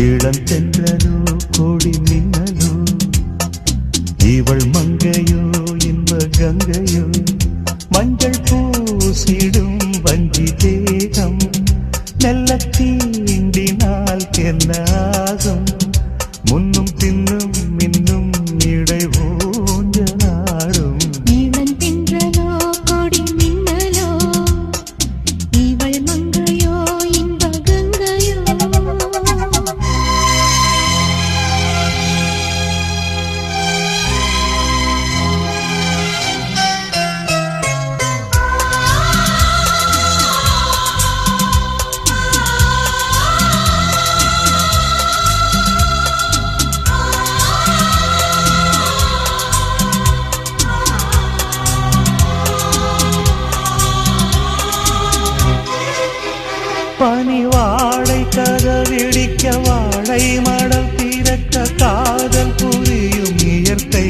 இளந்தென்றலோ கோடி மின்னலோ இவள் மங்கையோ இன்ப கங்கையோ மஞ்சள் பூசிடும் வஞ்சி தேகம் மெல்ல தீண்டினால் கென்னாகும் முன்னும் பின்னும் இன்னும் இடை ஊஞ்சலாடும் இளந்தென்றலோ கோடி மின்னலோ இவள் மங்கையோ இன்ப கங்கையோ பனி வாழை கதவிடிக்க வாழை மடல் திறக்க காதல் புரியும் இயற்கை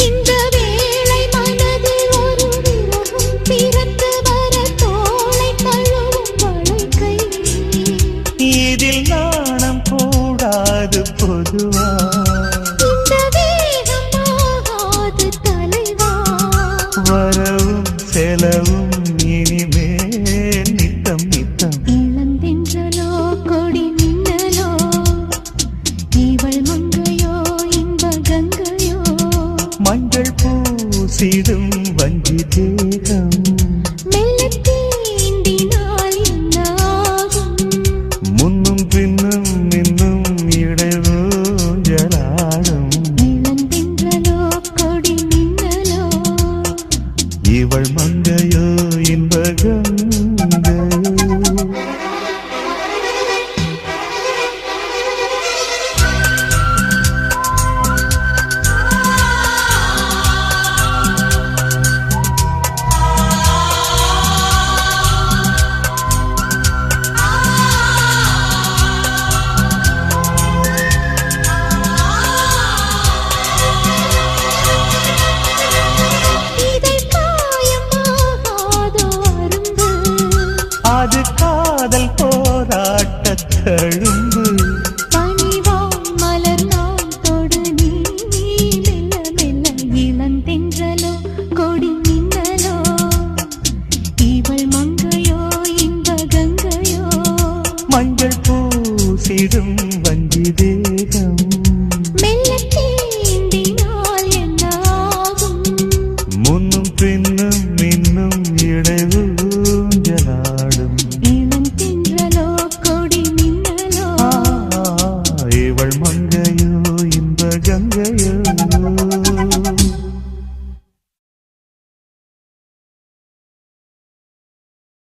இந்த வேளை மனதில் ஒரு விரகம் பிறந்து வர தோளை தழுவும் வளைக்கை இதில் நாணம் கூடாது பொதுவா இந்த வேகம் ஆகாது தலைவா வரவும் செலவும் இனிமேல் நித்தம் நித்தம் இளந்தென்றலோ கொடி மின்னலோ இவள் மங்கையோ இன்ப கங்கையோ மஞ்சள் பூசிடும் வஞ்சி தேகம் மெல்ல தீண்டினால் என்னாகும் முன்னும் பின்னும் இன்னும் இடைவூஞ்சலாடும் இளந்தென்றலோ கொடி மின்னலோ இவள் மங்கையோ இன்ப கங்கையோ இதை காயமாகாதோ அரும்பு அது காதல் போராட்ட தழும்பு பனிவான் மலர் நான் தொடு நீ மெல்ல மெல்ல இளந்தென்றலோ கொடி மின்னலோ இவள் மங்கையோ இன்ப கங்கையோ மஞ்சள் பூசிடும்